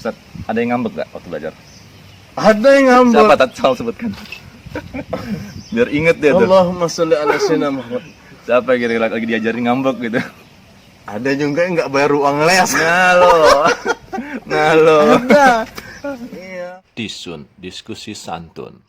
Ustaz, ada yang ngambek nggak waktu belajar? Ada yang ngambek. Siapa Tatsal sebutkan? Biar inget dia tuh. Allahumma sholli ala sayyidina Muhammad. Siapa yang kira-kira lagi diajarin ngambek gitu? Ada juga yang nggak bayar uang les. Nah lo. Ada. Iya. Disun, diskusi santun.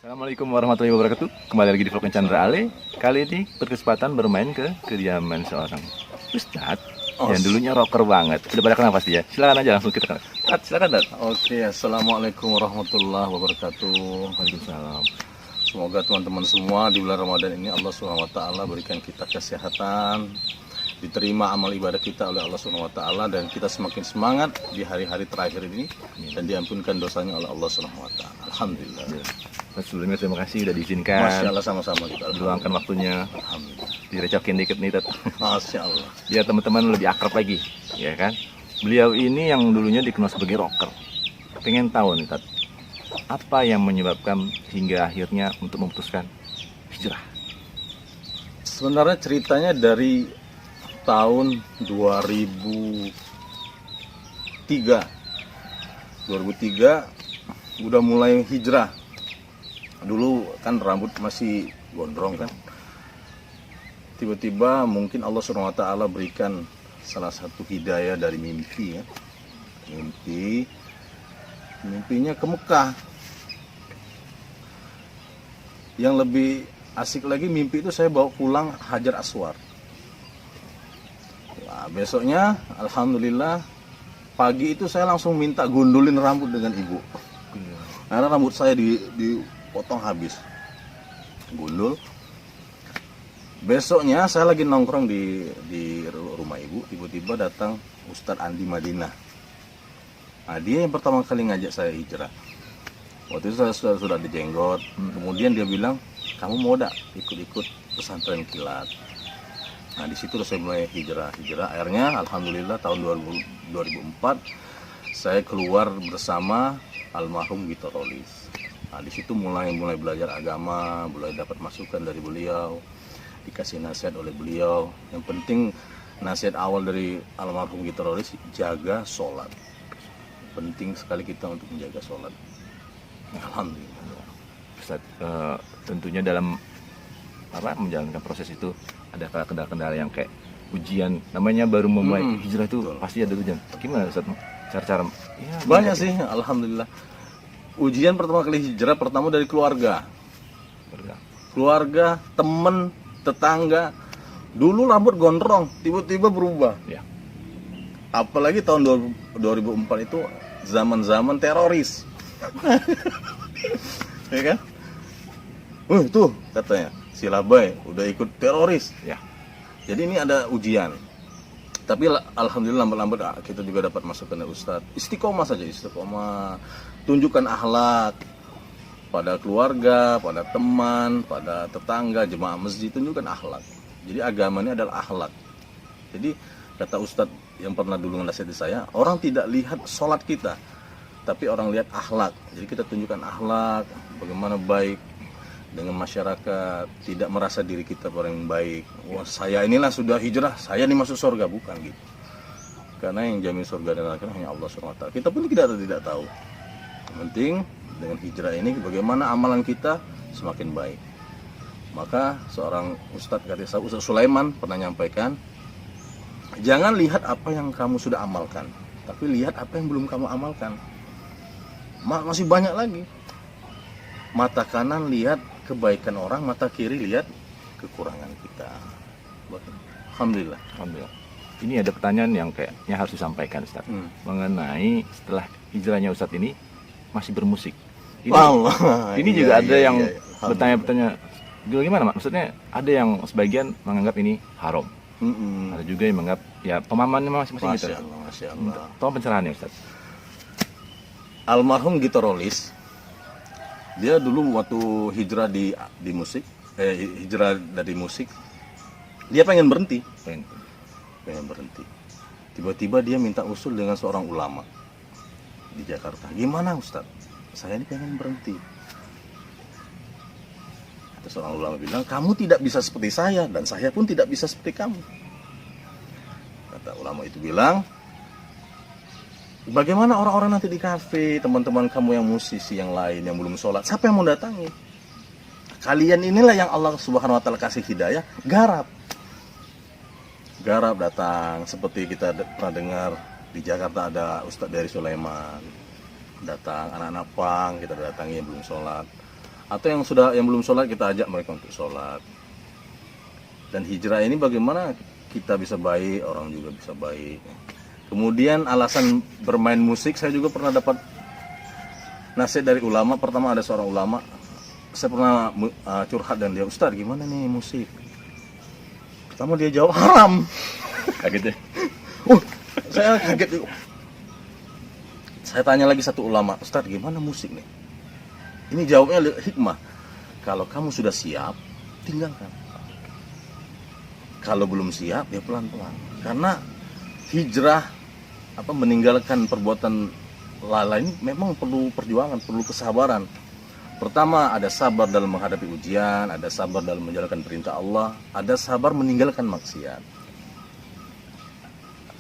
Assalamualaikum warahmatullahi wabarakatuh. Kembali lagi di vlog Chandra Ale. Kali ini berkesempatan bermain ke kediaman seorang Ustadz yang dulunya rocker banget. Udah pada kenal pasti ya. Silakan aja langsung kita kenal. Silakan Dad. Oke, assalamualaikum warahmatullahi wabarakatuh. Waalaikumsalam. Semoga teman-teman semua di bulan Ramadan ini Allah SWT berikan kita kesehatan, diterima amal ibadah kita oleh Allah SWT, dan kita semakin semangat di hari-hari terakhir ini dan diampunkan dosanya oleh Allah SWT. Alhamdulillah. Sebelumnya terima kasih udah diizinkan. Masya Allah, sama-sama kita. Luangkan waktunya. Alhamdulillah. Direcokin dikit nih Tat. Masya Allah. Biar teman-teman lebih akrab lagi, ya kan? Beliau ini yang dulunya dikenal sebagai rocker. Pengen tahu nih Tat, apa yang menyebabkan hingga akhirnya untuk memutuskan hijrah? Sebenarnya ceritanya dari tahun 2003 udah mulai hijrah. Dulu kan rambut masih gondrong kan. Tiba-tiba mungkin Allah SWT berikan salah satu hidayah dari mimpi ya. Mimpinya ke Mekah. Yang lebih asik lagi, mimpi itu saya bawa pulang Hajar Aswad. Nah, besoknya alhamdulillah pagi itu saya langsung minta gundulin rambut dengan ibu. Karena rambut saya dipotong habis. Gundul. Besoknya saya lagi nongkrong di rumah ibu, tiba-tiba datang Ustadz Andi Madinah. Nah, dia yang pertama kali ngajak saya hijrah. Waktu itu saya sudah dijenggot. Kemudian dia bilang, kamu mau gak ikut-ikut pesantren kilat? Nah, di situ saya mulai hijrah. Akhirnya alhamdulillah tahun 2004 saya keluar bersama almarhum Gito Rolis. Nah, di situ mulai belajar agama, mulai dapat masukan dari beliau, dikasih nasihat oleh beliau. Yang penting nasihat awal dari almarhum Gito Rolis, jaga sholat. Penting sekali kita untuk menjaga sholat. Alhamdulillah. Ustaz, tentunya dalam menjalankan proses itu ada kendala-kendala yang kayak ujian, namanya baru memulai hijrah itu pasti ada ujian. Gimana Ustaz cara-cara? Ya, banyak sih, alhamdulillah. Ujian pertama kali hijrah pertama dari keluarga, temen, tetangga. Dulu rambut gondrong, tiba-tiba berubah. Ya. Apalagi tahun 2004 itu zaman-zaman teroris. Ya kan? Tuh katanya si Labai udah ikut teroris. Ya. Jadi ini ada ujian. Tapi alhamdulillah lambat-lambat kita juga dapat masukan dari Ustadz. Istiqomah saja, istiqomah. Tunjukkan akhlak pada keluarga, pada teman, pada tetangga, jemaah masjid, tunjukkan akhlak. Jadi agama ini adalah akhlak. Jadi kata Ustadz yang pernah dulu nasihat saya, orang tidak lihat sholat kita, tapi orang lihat akhlak. Jadi kita tunjukkan akhlak, bagaimana baik dengan masyarakat, tidak merasa diri kita orang yang baik. Wah, saya inilah sudah hijrah, saya ini masuk surga, bukan gitu. Karena yang jamin surga dan neraka hanya Allah SWT. Kita pun tidak tahu. Yang penting dengan hijrah ini bagaimana amalan kita semakin baik. Maka seorang Ustadz Sulaiman pernah nyampaikan, jangan lihat apa yang kamu sudah amalkan, tapi lihat apa yang belum kamu amalkan. Masih banyak lagi. Mata kanan lihat kebaikan orang, mata kiri lihat kekurangan kita. Alhamdulillah. ini ada pertanyaan yang kayaknya harus disampaikan Ustaz. Mengenai setelah hijrahnya Ustaz ini masih bermusik. Ini juga ada yang bertanya-bertanya gimana Mak? Maksudnya ada yang sebagian menganggap ini haram. Ada juga yang menganggap ya pemahamannya masing-masing gitu. Masya Allah. Tolong pencerahannya Ustaz. Almarhum gitarolis, dia dulu waktu hijrah di musik, hijrah dari musik, dia pengen berhenti. Pengen berhenti. Tiba-tiba dia minta usul dengan seorang ulama di Jakarta. Gimana Ustaz? Saya ini pengen berhenti. Ada seorang ulama bilang, kamu tidak bisa seperti saya dan saya pun tidak bisa seperti kamu. Kata ulama itu bilang, bagaimana orang-orang nanti di kafe, teman-teman kamu yang musisi yang lain yang belum sholat, siapa yang mau datangi? Kalian inilah yang Allah Subhanahu Wa Taala kasih hidayah, garap datang. Seperti kita pernah dengar di Jakarta ada Ustadz dari Sulaiman datang, anak-anak pang kita datangi yang belum sholat, atau yang belum sholat kita ajak mereka untuk sholat. Dan hijrah ini bagaimana kita bisa baik, orang juga bisa baik. Kemudian alasan bermain musik, saya juga pernah dapat nasihat dari ulama. Pertama ada seorang ulama, saya pernah curhat dan dia, Ustadz gimana nih musik? Pertama dia jawab haram. Kaget ya? Saya kaget juga. Saya tanya lagi satu ulama, Ustadz gimana musik nih? Ini jawabnya hikmah. Kalau kamu sudah siap, tinggalkan. Kalau belum siap, ya pelan-pelan. Karena hijrah, meninggalkan perbuatan lain memang perlu perjuangan, perlu kesabaran. Pertama, ada sabar dalam menghadapi ujian, ada sabar dalam menjalankan perintah Allah, ada sabar meninggalkan maksiat.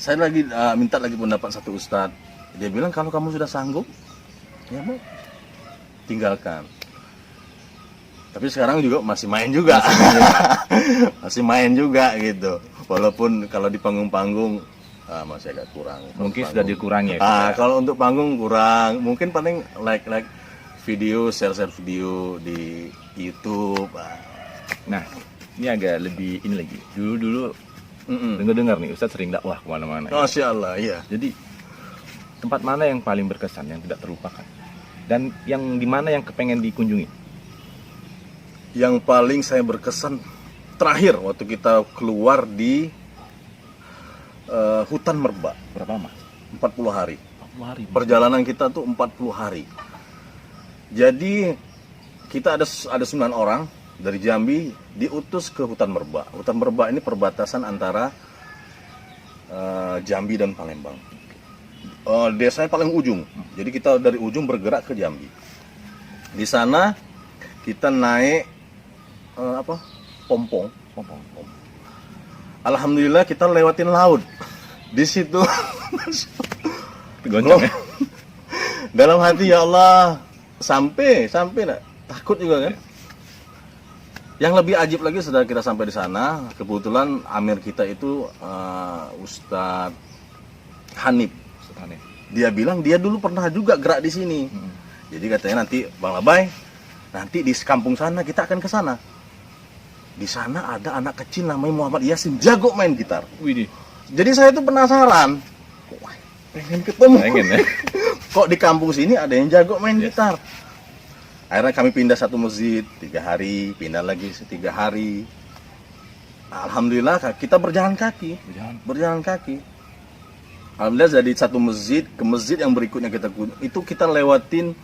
Saya lagi minta lagi pendapat satu ustadz. Dia bilang kalau kamu sudah sanggup, ya mau tinggalkan. Tapi sekarang juga masih main juga, masih main juga gitu. Walaupun kalau di panggung-panggung masih agak kurang. Mungkin sudah dikurangi ya. Kalau untuk panggung kurang, mungkin paling like video, share video di YouTube. Nah, ini agak lebih ini lagi. Dulu dengar nih Ustadz sering dakwah kemana-mana. Masya Allah, iya. Jadi tempat mana yang paling berkesan, yang tidak terlupakan, dan yang di mana yang kepengen dikunjungi? Yang paling saya berkesan terakhir waktu kita keluar di hutan Merbak. Berapa lama? 40 hari. 40 hari. Perjalanan kita tuh 40 hari. Jadi kita ada 9 orang dari Jambi diutus ke hutan Merbak. Hutan Merbak ini perbatasan antara Jambi dan Palembang. Desanya paling ujung. Jadi kita dari ujung bergerak ke Jambi. Di sana kita naik pompong. Alhamdulillah kita lewatin laut. Di situ Goncang ya? Dalam hati ya Allah, sampai nak takut juga kan. Yang lebih ajib lagi setelah kita sampai di sana, kebetulan amir kita itu Ustadz Hanif. Dia bilang dia dulu pernah juga gerak di sini. Jadi katanya nanti Bang Labai, nanti di kampung sana kita akan ke sana. Di sana ada anak kecil namanya Muhammad Yasin, jago main gitar. Widih. Jadi saya tuh penasaran, pengen ketemu. Pengen ya? Kok di kampung sini ada yang jago main gitar? Akhirnya kami pindah satu masjid 3 hari, pindah lagi 3 hari. Alhamdulillah kita berjalan kaki. Alhamdulillah dari satu masjid ke masjid yang berikutnya itu kita lewatin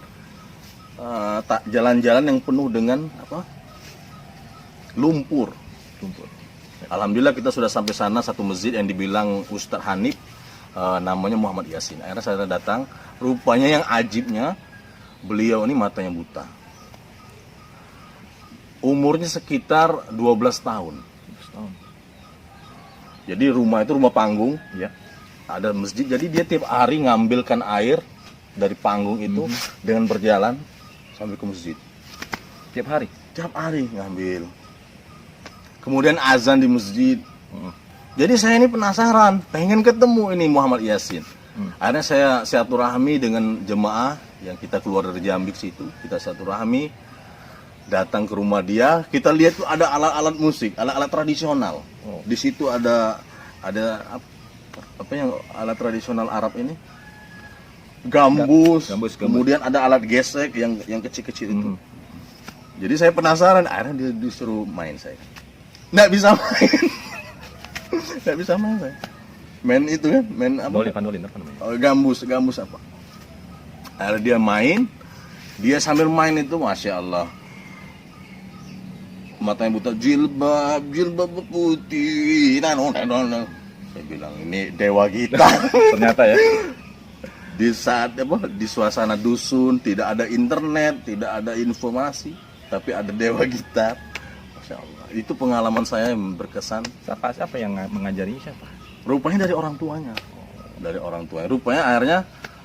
jalan-jalan yang penuh dengan lumpur. Alhamdulillah kita sudah sampai sana, satu masjid yang dibilang Ustadz Hanif, namanya Muhammad Yasin. Akhirnya saya datang, rupanya yang ajibnya beliau ini matanya buta. Umurnya sekitar 12 tahun. Jadi rumah itu rumah panggung, ya. Ada masjid, jadi dia tiap hari ngambilkan air dari panggung itu dengan berjalan sampai ke masjid. Tiap hari? Tiap hari ngambil. Kemudian azan di masjid. Jadi saya ini penasaran, pengen ketemu ini Muhammad Yasin. Akhirnya saya silaturahmi dengan jemaah yang kita keluar dari Jambi situ. Kita silaturahmi, datang ke rumah dia. Kita lihat tuh ada alat-alat musik, alat-alat tradisional. Di situ ada apa yang alat tradisional Arab ini? Gambus, Gambus. kemudian ada alat gesek yang kecil-kecil itu. Jadi saya penasaran, akhirnya dia disuruh main saya. Nggak bisa main. Nggak bisa main saya. Main itu kan, main apa? Pandolin apa namanya? Oh, gambus apa? Akhirnya dia main, dia sambil main itu, masya Allah, matanya buta, jilbab putih, saya bilang ini dewa kita. Ternyata ya. Di saat apa, di suasana dusun, tidak ada internet, tidak ada informasi, tapi ada dewa gitar. Masya Allah, itu pengalaman saya yang berkesan. Siapa yang mengajarinya siapa? Rupanya dari orang tuanya. Dari orang tuanya. Rupanya akhirnya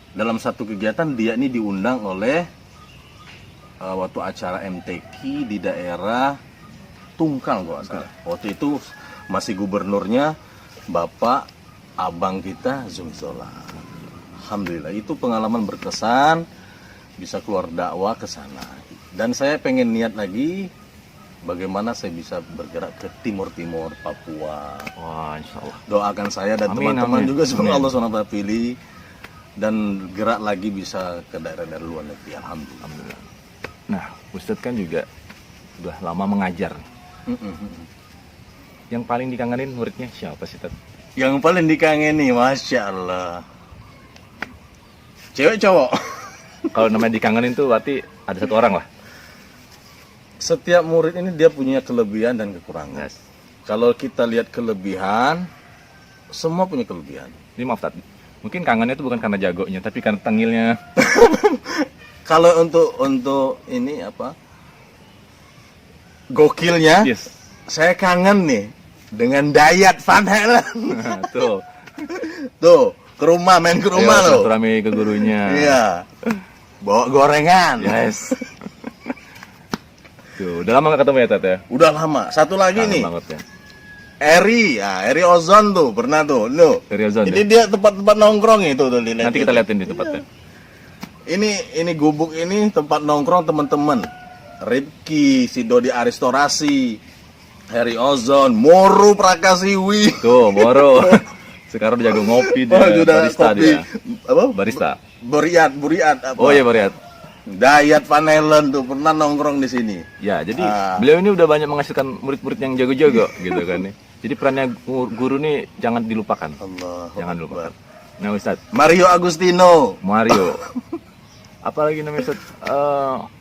dalam satu kegiatan dia ini diundang oleh waktu acara MTQ di daerah Tungkal gua salah. Waktu itu masih gubernurnya Bapak abang kita Zumi Zola. Alhamdulillah itu pengalaman berkesan, bisa keluar dakwah ke sana. Dan saya pengen niat lagi bagaimana saya bisa bergerak ke timur-timur Papua. Wah, insya Allah. Doakan saya dan Amin, teman-teman amin. juga semoga Amin. Allah SWT pilih dan gerak lagi bisa ke daerah-daerah luar negeri. Alhamdulillah. Alhamdulillah. Nah, Ustadz kan juga sudah lama mengajar. Yang paling dikangenin muridnya siapa sih, Tad? Yang paling dikangeni, masya Allah. Cewek cowok. Kalau namanya dikangenin tuh berarti ada satu orang lah. Setiap murid ini dia punya kelebihan dan kekurangan. Yes. Kalau kita lihat kelebihan, semua punya kelebihan. Ini maaf, Tad. Mungkin kangennya itu bukan karena jagonya, tapi karena tengilnya. Kalau untuk ini apa? Gokilnya, Yes. saya kangen nih dengan Dayat Van Halen. Tuh. Tuh, ke rumah, main ke rumah loh. Silaturahmi ke gurunya. Iya. Bawa gorengan. Yes. Tuh, udah lama gak ketemu ya, Tad ya? Udah lama. Satu lagi Kangen nih. banget ya. Eri Ozon tuh pernah tuh. Loh. Eri Ozon, Ini ya? dia tempat-tempat nongkrong itu tuh. Nanti kita liatin di tempatnya. Ini gubuk ini tempat nongkrong teman-teman. Ripki, si Dodi Aristorasi, Eri Ozon, Moro Prakasiwi. Tuh, Moro. Sekarang udah jago ngopi dia. Sudah Barista kopi. dia. Apa? Barista. Buriat apa? Oh iya, Bariat. Dayat Van Halen tuh pernah nongkrong di sini. Ya, jadi beliau ini udah banyak menghasilkan murid-murid yang jago-jago gitu kan nih. Jadi perannya guru nih jangan dilupakan. Allah. Jangan dilupakan. Nah, Ustadz, Mario Agustino. Mario. Apalagi namanya Ustadz,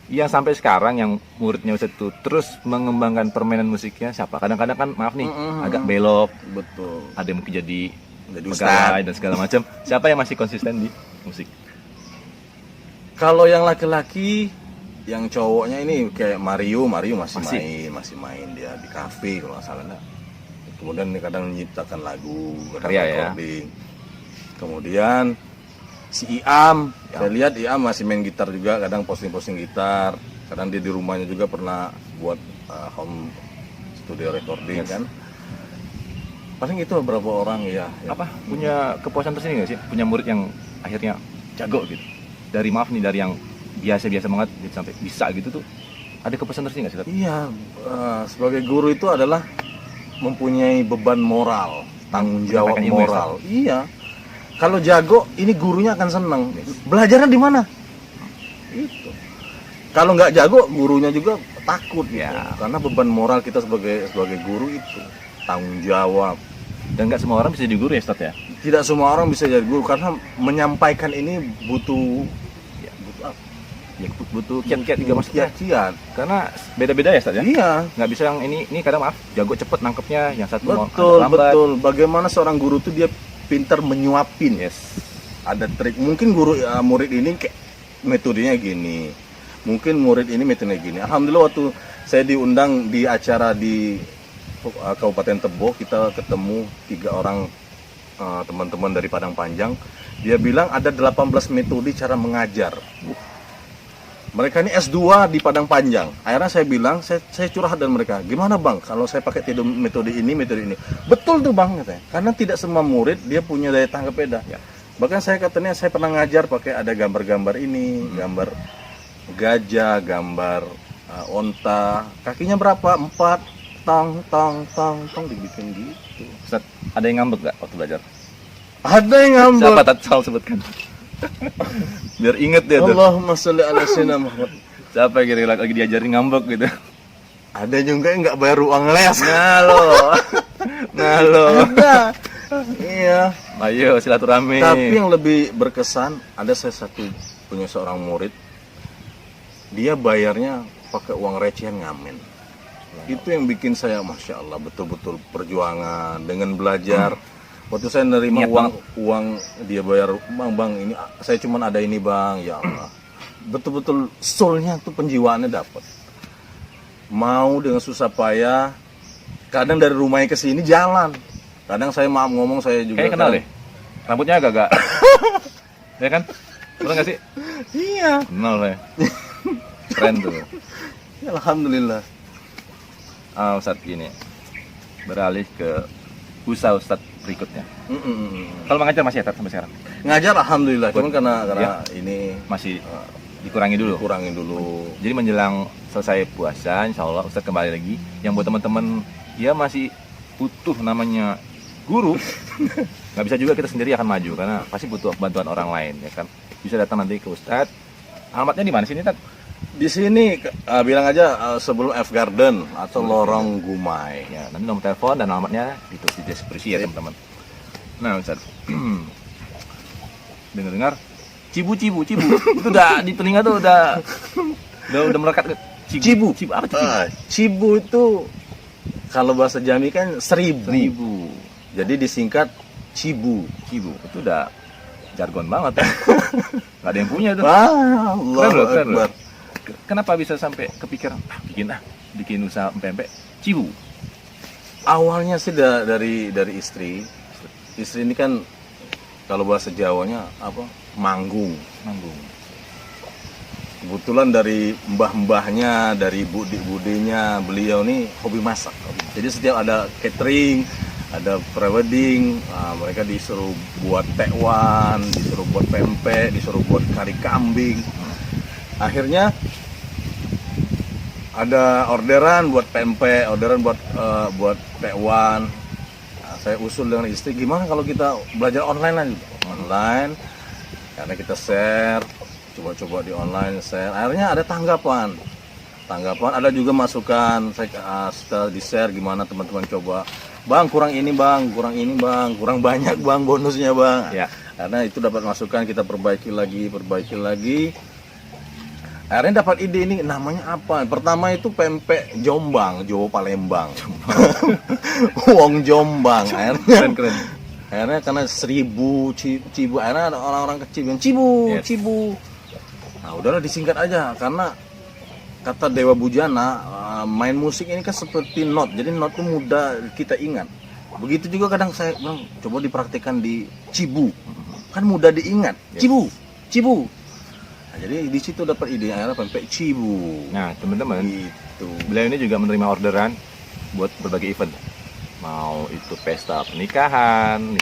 yang sampai sekarang yang muridnya Ustadz itu terus mengembangkan permainan musiknya siapa? Kadang-kadang kan maaf nih, agak belok, Betul. ada yang mungkin jadi Jadi pegawai dan segala macam. Siapa yang masih konsisten di musik? Kalau yang laki-laki, yang cowoknya ini kayak Mario masih main dia di kafe kalau nggak salah. Nah. Kemudian dia kadang menciptakan lagu, kadang Karya ya. recording. Kemudian si Iam, saya lihat Iam masih main gitar juga, kadang posting-posting gitar. Kadang dia di rumahnya juga pernah buat home studio recording kan. Paling itu beberapa orang ya. Apa punya kepuasan tersendiri nggak sih? Punya murid yang akhirnya jago gitu. Dari maaf nih dari yang biasa-biasa banget gitu, sampai bisa gitu tuh. Ada kepuasan tersendiri nggak sih? Tad? Iya, sebagai guru itu adalah mempunyai beban moral, tanggung jawab Menyampaikan ilmu yang moral. Iya. Kalau jago, ini gurunya akan senang. Belajarnya di mana? Itu. Kalau nggak jago, gurunya juga takut gitu. Ya. Karena beban moral kita sebagai guru itu tanggung jawab. Dan nggak semua orang bisa jadi guru ya, Ustadz ya? Tidak semua orang bisa jadi guru karena menyampaikan ini butuh apa? Ya butuh kiat-kiat juga maksudnya. Kiat-kiat. Karena beda-beda ya, Ustadz ya? Iya. Nggak bisa yang ini kadang maaf jago cepet nangkepnya, yang satu mau Betul, agak lambat. betul. Bagaimana seorang guru tuh dia pintar menyuapin. Yes. Ada trik. Mungkin guru murid ini kayak metodenya gini. Mungkin murid ini metodenya gini. Alhamdulillah waktu saya diundang di acara di Kabupaten Tebo, kita ketemu 3 orang teman-teman dari Padang Panjang. Dia bilang ada 18 metode cara mengajar. Mereka ini S2 di Padang Panjang. Akhirnya saya bilang, saya curhat dan mereka, gimana bang kalau saya pakai metode ini. Betul tuh bang, katanya. Karena tidak semua murid dia punya daya tangkap beda. Ya. Bahkan saya pernah ngajar pakai ada gambar-gambar ini, gambar gajah, gambar onta, kakinya berapa? 4, tong, dibikin gitu. Ustadz, ada yang ngambek nggak waktu belajar? Ada yang ngambek. Siapa tak salah sebutkan? Biar inget dia tuh. Allahumma sholli ala sayyidina Muhammad. Siapa yang kira-kira lagi diajarin ngambek gitu? Ada juga yang nggak bayar uang les. Nah lo. Ada. Iya. Ayo silaturahmi. Tapi yang lebih berkesan, ada saya punya seorang murid, dia bayarnya pakai uang recehan ngamen. Itu yang bikin saya masya Allah betul-betul perjuangan dengan belajar. Waktu saya nerima uang dia bayar, bang ini saya cuman ada ini bang, ya Allah. Betul-betul soulnya tuh penjiwaannya dapat. Mau dengan susah payah, kadang dari rumahnya ke sini jalan. Kadang saya maaf ngomong saya juga. Kayaknya kenal deh. Rambutnya agak-agak. Ya kan? Betul nggak sih? Iya. Kenal saya. Keren tuh. Alhamdulillah. Ustadz gini. Beralih ke usaha Ustadz berikutnya. Kalau mengajar masih ya sampai sekarang? Ngajar alhamdulillah. Cuman karena ini masih dikurangi dulu. kurangin dulu. Jadi menjelang selesai puasa, insya Allah Ustadz kembali lagi. Yang buat teman-teman ya masih butuh namanya guru. Nggak bisa juga kita sendiri akan maju karena pasti butuh bantuan orang lain ya kan. Bisa datang nanti ke Ustadz. Alamatnya di mana sini, Tad? Di sini bilang aja sebelum F Garden atau Lorong Gumai. Ya, nanti nomor telepon dan alamatnya ditulis di deskripsi ya teman-teman. Nah, Ustadz. Dengar-dengar cibu itu udah di telinga tuh udah melekat. Cibu apa tuh? Cibu itu kalau bahasa Jambi kan seribu. Jadi disingkat Cibu. Itu udah jargon banget ya. Gak ada yang punya tuh. Keren loh. Kenapa bisa sampai kepikiran bikin usaha empek-empek Cibu? Awalnya sih dari istri. Istri ini kan kalau bahasa Jawanya apa? Manggung. Kebetulan dari mbah-mbahnya, dari budi-budinya, beliau nih hobi masak. Jadi setiap ada catering, ada prewedding, mereka disuruh buat tekwan, disuruh buat pempek, disuruh buat kari kambing. Akhirnya ada orderan buat pempek, orderan buat tekwan. Saya usul dengan istri, gimana kalau kita belajar online aja? Online, karena kita share, coba-coba di online share. Akhirnya ada tanggapan, ada juga masukan. Saya setelah di share gimana teman-teman coba. Bang, kurang ini bang, kurang banyak bang bonusnya bang. Ya. Karena itu dapat masukan, kita perbaiki lagi. Akhirnya dapat ide ini namanya apa? Pertama itu pempek Jombang, Jawa Palembang. Wong Jombang. Keren. Akhirnya karena 1000 cibu, akhirnya ada orang-orang kecil yang cibu. Nah, udahlah disingkat aja karena kata Dewa Bujana, main musik ini kan seperti not. Jadi not itu mudah kita ingat. Begitu juga kadang saya bilang coba dipraktikkan di cibu. Kan mudah diingat. Cibu. Nah, jadi di situ dapat ide akhirnya pempek cibu. Nah, teman-teman, Gitu. beliau ini juga menerima orderan buat berbagai event. Mau itu pesta pernikahan,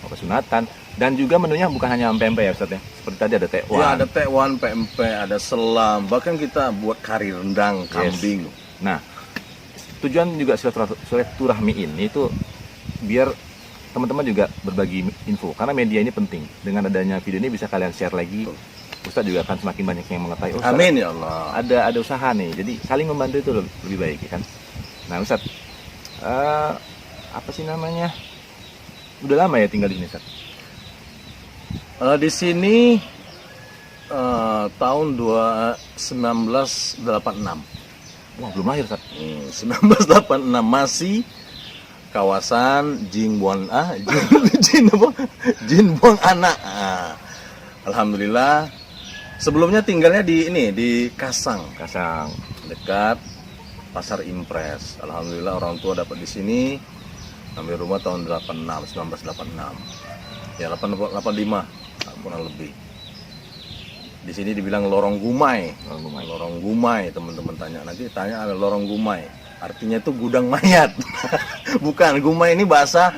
kesunatan, dan juga menunya bukan hanya empek-empek ya Ustaz ya. Seperti tadi ada tekwan. Ya, ada tekwan, pempek, ada selam, bahkan kita buat kari rendang kambing. Nah, tujuan juga silaturahmi ini tuh biar teman-teman juga berbagi info karena media ini penting. Dengan adanya video ini bisa kalian share lagi. Ustaz juga akan semakin banyak yang mengetahui. Amin ya Allah. Ada usaha nih, jadi saling membantu itu lebih baik ya kan. Nah Ustaz, apa sih namanya? Udah lama ya tinggal di sini Ustaz? Di sini tahun 1986. Wah belum lahir Ustaz. 1986 masih kawasan Jinbuang Anak. Alhamdulillah. Sebelumnya tinggalnya di Kasang dekat Pasar Impres. Alhamdulillah orang tua dapat di sini. Ambil rumah tahun 1986. Ya 85 kurang lebih. Di sini dibilang Lorong Gumai. Lorong Gumai, teman-teman tanya. Nanti tanya ada Lorong Gumai. Artinya itu gudang mayat. Bukan, Gumai ini bahasa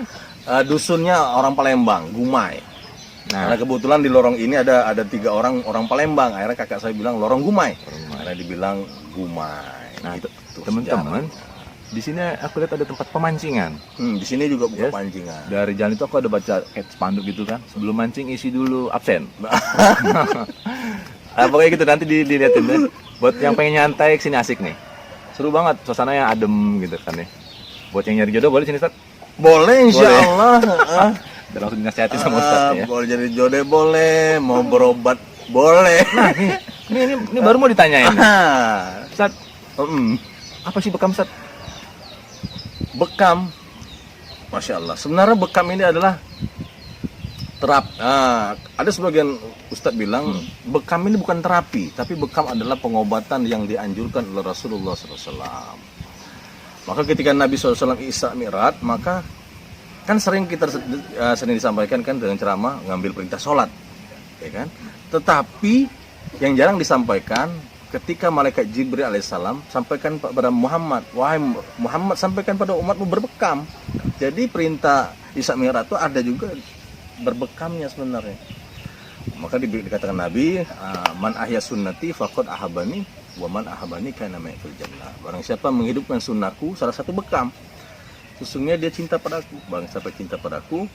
dusunnya orang Palembang, Gumai. Nah, kebetulan di lorong ini ada 3 orang Palembang. Akhirnya kakak saya bilang Lorong Gumai. Akhirnya dibilang Gumai. Nah, gitu, teman-teman, di sini aku lihat ada tempat pemancingan. Di sini juga buka Yes. pancingan. Dari jalan itu aku ada baca kayak spanduk gitu kan. Sebelum mancing isi dulu absen. Pokoknya gitu nanti dilihatin deh. Buat yang pengen nyantai kesini asik nih. Seru banget, suasananya adem gitu kan nih. Buat yang nyari jodoh boleh sini Ustaz. Boleh insya Boleh. Allah. Dan langsung dinasihatin sama Ustaz ya. Boleh jadi jodoh boleh, mau berobat boleh. Nah, ini baru mau ditanyain. Ah, Ustaz, apa sih bekam Ustaz? bekam, masya Allah. Sebenarnya bekam ini adalah ada sebagian ustadz bilang bekam ini bukan terapi, tapi bekam adalah pengobatan yang dianjurkan oleh Rasulullah SAW. Maka ketika Nabi SAW Isra Mi'raj, maka kan sering sering disampaikan kan dengan ceramah ngambil perintah sholat, ya kan? Tetapi yang jarang disampaikan ketika malaikat Jibril alaihissalam sampaikan kepada Muhammad, wahai Muhammad, sampaikan pada umatmu berbekam. Jadi perintah Isra Mi'raj itu ada juga berbekamnya sebenarnya. Maka dikatakan Nabi, man ahya sunnati faqad ahabani wa man ahabani kana ma'i fil jannah. Barang siapa menghidupkan sunnahku, salah satu bekam, sesungguhnya dia cinta padaku. Barang siapa cinta padaku,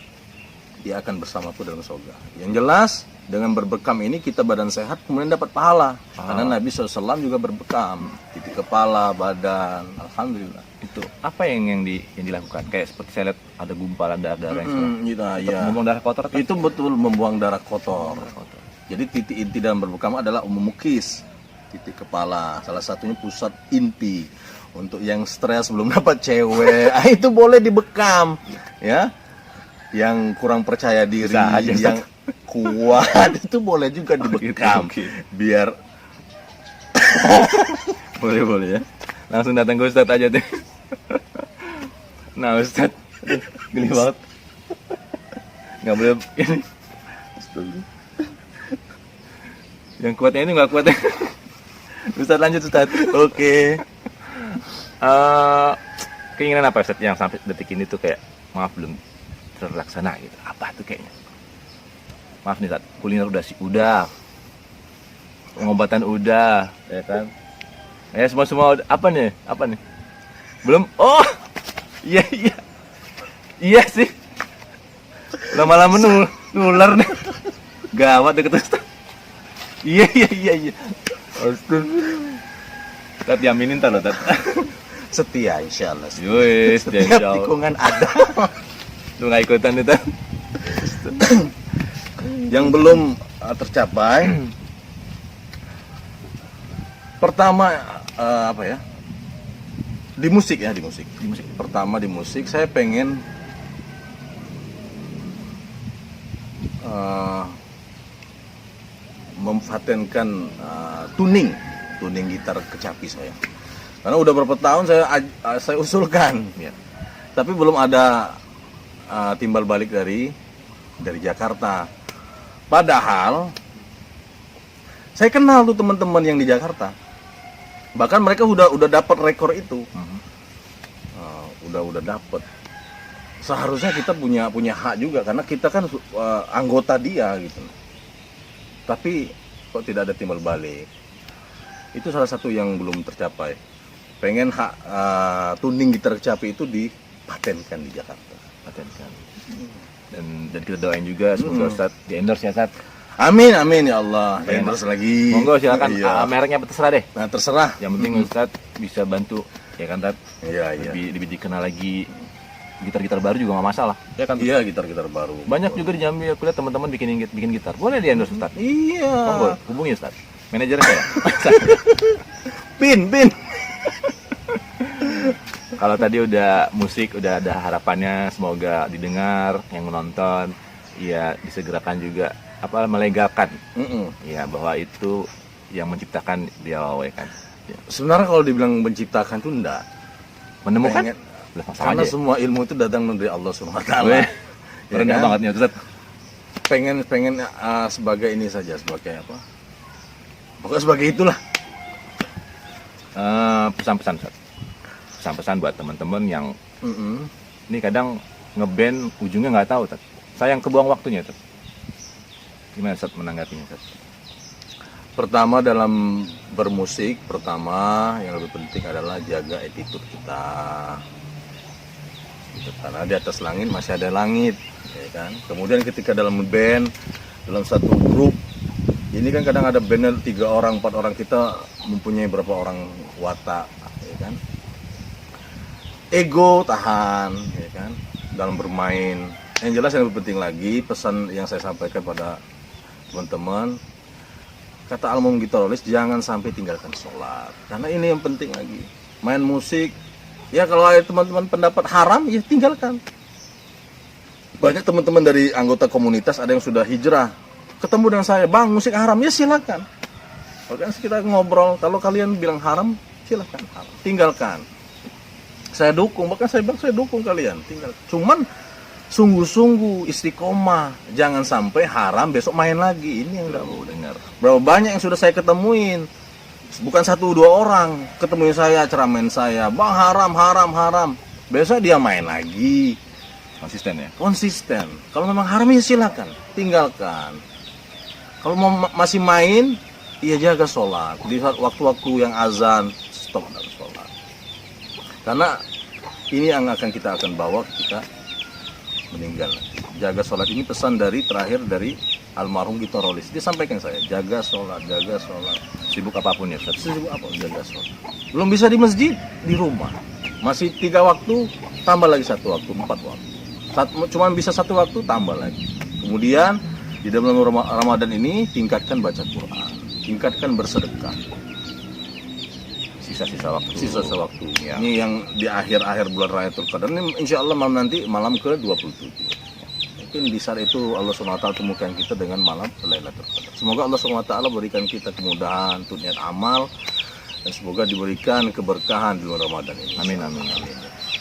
dia akan bersamaku dalam surga. Yang jelas, dengan berbekam ini kita badan sehat, kemudian dapat pahala. Karena Nabi SAW juga berbekam, titik kepala, badan, alhamdulillah. Itu apa yang dilakukan? Kayak seperti saya lihat ada gumpalan darah yang Membuang darah kotor kan? Itu betul membuang darah kotor. Jadi titik inti dalam berbekam adalah mukis, titik kepala. Salah satunya pusat inti. Untuk yang stres belum dapat cewek, itu boleh dibekam, ya. Yang kurang percaya diri, Bisa aja, yang kuat itu boleh juga dibekam, biar boleh ya. Langsung datang ke Ustadz aja deh. Nah Ustadz, geli banget. Nggak boleh ini. Yang kuatnya ini nggak kuat ya. Ustadz lanjut Ustadz. Oke. Keinginan apa Ustadz yang sampai detik ini tuh kayak maaf belum terlaksana gitu. Apa tuh kayaknya? Maaf nih Ustadz, kuliner udah. Pengobatan udah, ya kan? Ya semua udah. Apa nih? Belum. Oh. Iya sih. Lama-lama nular nih. Gawat deket Ustaz. Iya. Astagfirullah. Tat yaminin tar lo Tat. setia insya Allah. Yowes, Setiap tikungan ada. Lu nggak ikutan nih Tat. Yang belum tercapai. Pertama apa ya? Di musik. Pertama di musik saya pengen mempatenkan tuning gitar kecapi saya. Karena udah berapa tahun saya usulkan, ya. Tapi belum ada timbal balik dari Jakarta. Padahal saya kenal tuh teman-teman yang di Jakarta. Bahkan mereka udah dapat rekor itu. Udah dapat. Seharusnya kita punya hak juga karena kita kan anggota dia gitu. Tapi kok tidak ada timbal balik. Itu salah satu yang belum tercapai. Pengen hak tuning gitar kecapi itu dipatenkan di Jakarta. Patenkan. Dan kita doain juga semoga Ustaz di endorse ya Ustaz. Amin ya Allah. Endorse lagi. Monggo silakan. Iya. Mereknya terserah deh. Nah, terserah. Yang penting Ustaz bisa bantu ya kan Tat. Iya. Lebih dikenal lagi. Gitar-gitar baru juga nggak masalah. Ya kan? Iya, gitar-gitar baru. Banyak juga di Jambi aku lihat teman-teman bikin gitar. Boleh di endorse Ustaz. Iya. Monggo hubungi Ustaz. Manajernya saya. Pin. Kalau tadi udah musik, udah ada harapannya semoga didengar yang menonton, ya disegerakan juga melegakan, ya bahwa itu yang menciptakan beliau ya kan. Ya. Sebenarnya kalau dibilang menciptakan tuh enggak. Menemukan? Karena semua ilmu itu datang dari Allah Subhanahu Wa Taala. Keren banget nih Ustaz. Pengen sebagai ini saja, sebagai apa? Pokoknya sebagai itulah. Pesan-pesan Ustaz. Pesan-pesan buat teman-teman yang ini kadang ngeband ujungnya nggak tahu Tat. Sayang kebuang waktunya Tat. Gimana Tat menanggapinya Tat? Pertama dalam bermusik pertama yang lebih penting adalah jaga attitude kita. Gitu, karena di atas langit masih ada langit, ya kan. Kemudian ketika dalam band, dalam satu grup, ini kan kadang ada band 3 orang, 4 orang, kita mempunyai berapa orang watak, ya kan. Ego tahan, ya kan, dalam bermain. Yang jelas yang lebih penting lagi, pesan yang saya sampaikan pada teman-teman, kata almarhum gitarolis, jangan sampai tinggalkan sholat. Karena ini yang penting lagi. Main musik, ya kalau ada teman-teman pendapat haram, ya tinggalkan. Banyak teman-teman dari anggota komunitas ada yang sudah hijrah, ketemu dengan saya, bang musik haram, ya silakan. Bahkan kita ngobrol, kalau kalian bilang haram, silakan, haram. Tinggalkan. Saya dukung, bahkan saya bilang saya dukung kalian, tinggal. Cuman sungguh-sungguh istiqomah, jangan sampai haram besok main lagi. Ini yang mau dengar. Berapa banyak yang sudah saya ketemuin, bukan 1-2 orang ketemuin saya, ceramain saya, bang haram, haram, haram. Besok dia main lagi. Konsisten ya. Konsisten. Kalau memang haram ya silakan, tinggalkan. Kalau mau masih main, ya jaga sholat. Di waktu-waktu yang azan, stop dari sholat. Karena ini yang akan kita akan bawa ketika meninggal. Jaga sholat ini pesan dari terakhir dari almarhum gitarolis. Dia sampaikan saya, jaga sholat, jaga sholat. Sibuk apapun ya Ustaz. Sibuk apa? Jaga sholat. Belum bisa di masjid, di rumah. Masih 3 waktu, tambah lagi 1 waktu, 4 waktu. Cuma bisa 1 waktu, tambah lagi. Kemudian di dalam Ramadan ini tingkatkan baca Quran, tingkatkan bersedekah. Sisa-sisa waktu. Sisa waktu. Ya. Ini yang di akhir-akhir bulan Rayatul Qadar ini, insya Allah nanti malam ke-27. Mungkin di saat itu Allah SWT temukan kita dengan malam Lailatul Qadar. Semoga Allah SWT berikan kita kemudahan untuk niat amal, dan semoga diberikan keberkahan di bulan Ramadan ini. Amin, amin, amin.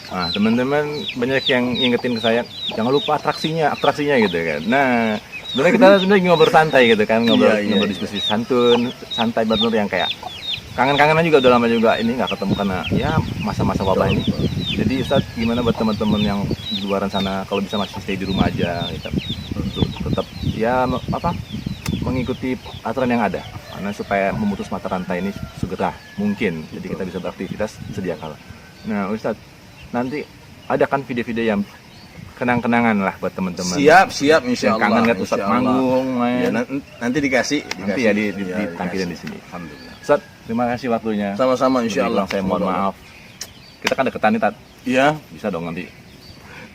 Nah, teman-teman banyak yang ingetin ke saya, jangan lupa atraksinya gitu kan. Nah, sebenarnya kita ngobrol santai gitu kan, ngobrol diskusi santai bener yang kayak kangen-kangenan juga, udah lama juga ini nggak ketemu karena ya masa-masa wabah ini. Jadi Ustaz, gimana buat teman-teman yang di luaran sana, kalau bisa masih stay di rumah aja gitu, untuk tetap ya mengikuti aturan yang ada, karena supaya memutus mata rantai ini segera mungkin, jadi kita bisa beraktivitas sedia kala. Nah Ustaz, nanti ada kan video-video yang kenang-kenangan lah buat teman-teman. Siap insya Allah. Kangen nggak Ustaz manggung main? Ya, nanti dikasih Nanti ya ditampilin di sini. Alhamdulillah. Ustaz, terima kasih waktunya. Sama-sama insya Allah. Saya mohon maaf. Kita kan deketan nih, Tat. Iya. Bisa dong nanti.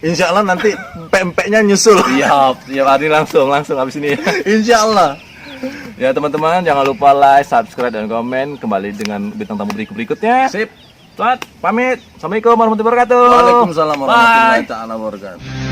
Insya Allah nanti pempeknya nyusul. Siap hari langsung habis ini. Insya Allah. Ya teman-teman, jangan lupa like, subscribe, dan komen. Kembali dengan bintang tamu berikutnya. Sip. Ustaz, pamit. Assalamualaikum warahmatullahi wabarakatuh. Waalaikumsalam warahmatullahi Bye. wabarakatuh.